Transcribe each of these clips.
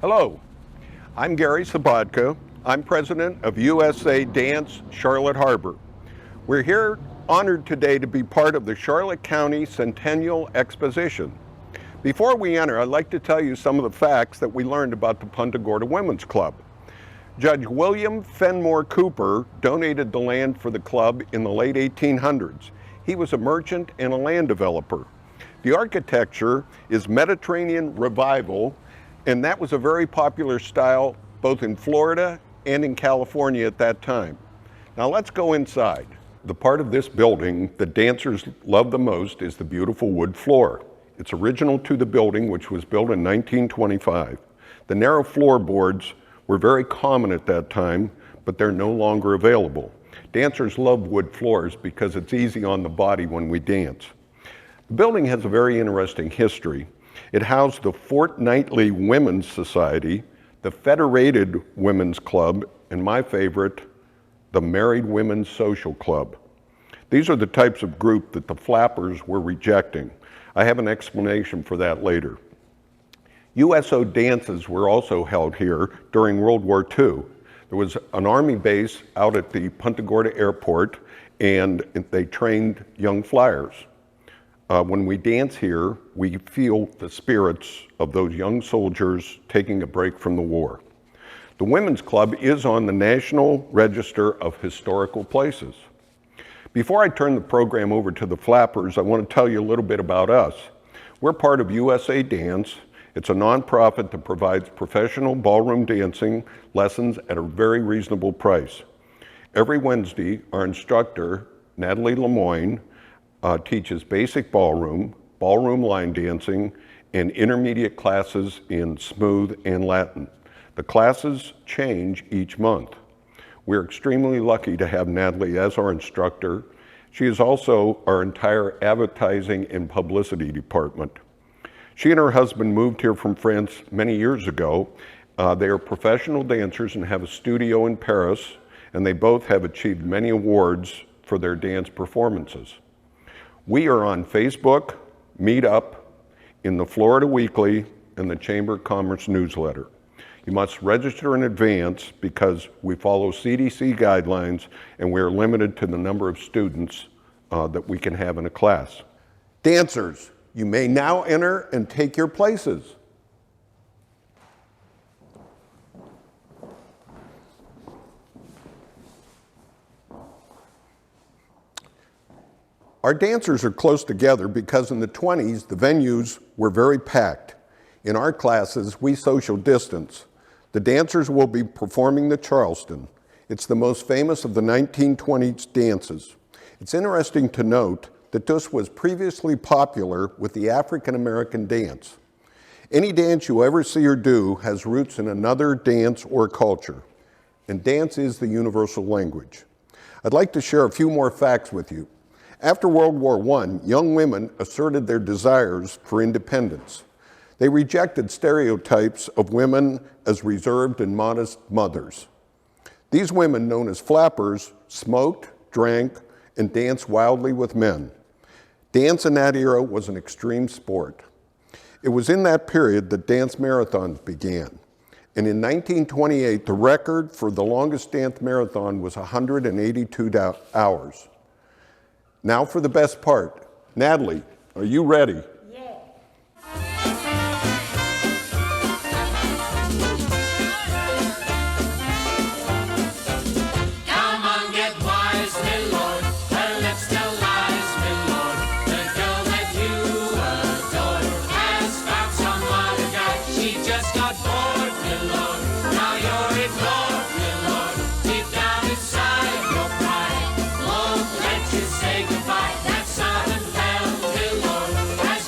Hello, I'm Gary Sabatka. I'm president of USA Dance Charlotte Harbor. We're here honored today to be part of the Charlotte County Centennial Exposition. Before we enter, I'd like to tell you some of the facts that we learned about the Punta Gorda Women's Club. Judge William Fenimore Cooper donated the land for the club in the late 1800s. He was a merchant and a land developer. The architecture is Mediterranean Revival, and that was a very popular style both in Florida and in California at that time. Now let's go inside. The part of this building that dancers love the most is the beautiful wood floor. It's original to the building, which was built in 1925. The narrow floorboards were very common at that time, but they're no longer available. Dancers love wood floors because it's easy on the body when we dance. The building has a very interesting history. It housed the Fortnightly Women's Society, the Federated Women's Club, and my favorite, the Married Women's Social Club. These are the types of group that the flappers were rejecting. I have an explanation for that later. USO dances were also held here during World War II. There was an Army base out at the Punta Gorda Airport, and they trained young flyers. When we dance here, we feel the spirits of those young soldiers taking a break from the war. The Women's Club is on the National Register of Historical Places. Before I turn the program over to the flappers, I want to tell you a little bit about us. We're part of USA Dance. It's a nonprofit that provides professional ballroom dancing lessons at a very reasonable price. Every Wednesday, our instructor, Natalie Lemoyne, teaches basic ballroom line dancing, and intermediate classes in smooth and Latin. The classes change each month. We're extremely lucky to have Natalie as our instructor. She is also our entire advertising and publicity department. She and her husband moved here from France many years ago. They are professional dancers and have a studio in Paris, and they both have achieved many awards for their dance performances. We are on Facebook, Meetup, in the Florida Weekly, and the Chamber of Commerce newsletter. You must register in advance because we follow CDC guidelines and we are limited to the number of students that we can have in a class. Dancers, you may now enter and take your places. Our dancers are close together because in the 20s, the venues were very packed. In our classes, we social distance. The dancers will be performing the Charleston. It's the most famous of the 1920s dances. It's interesting to note that this was previously popular with the African American dance. Any dance you ever see or do has roots in another dance or culture, and dance is the universal language. I'd like to share a few more facts with you. After World War I, young women asserted their desires for independence. They rejected stereotypes of women as reserved and modest mothers. These women, known as flappers, smoked, drank, and danced wildly with men. Dance in that era was an extreme sport. It was in that period that dance marathons began. And in 1928, the record for the longest dance marathon was 182 hours. Now for the best part. Natalie, are you ready? Say goodbye, that southern belle, Lord, has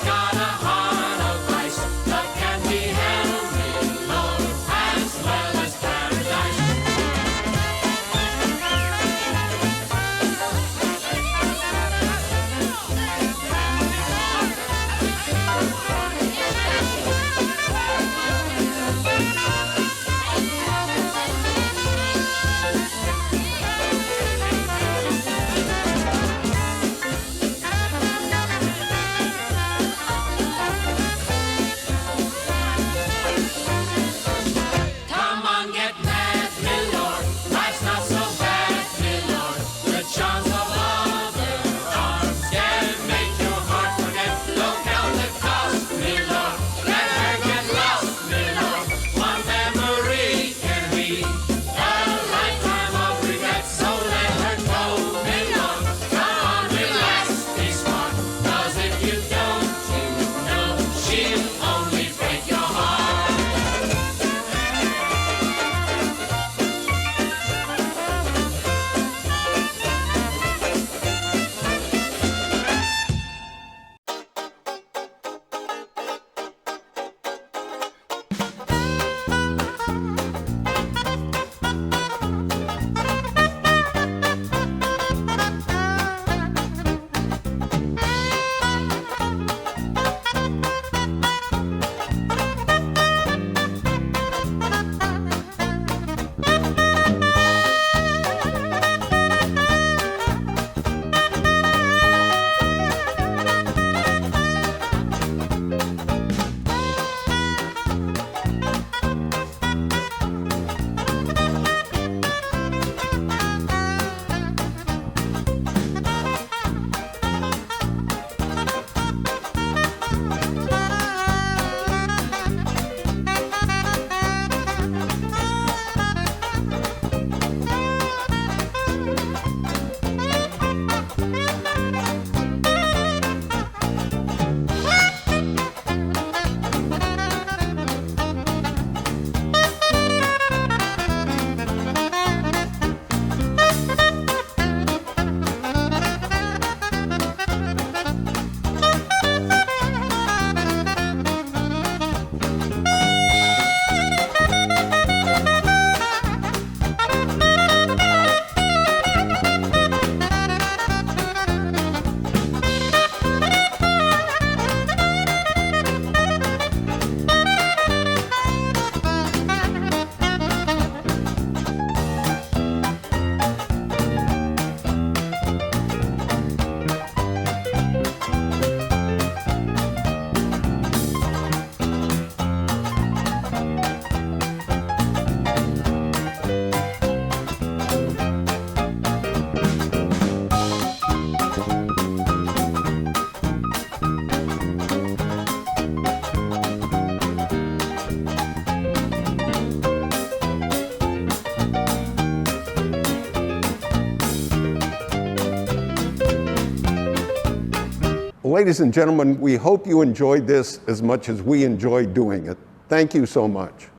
Ladies and gentlemen, we hope you enjoyed this as much as we enjoyed doing it. Thank you so much.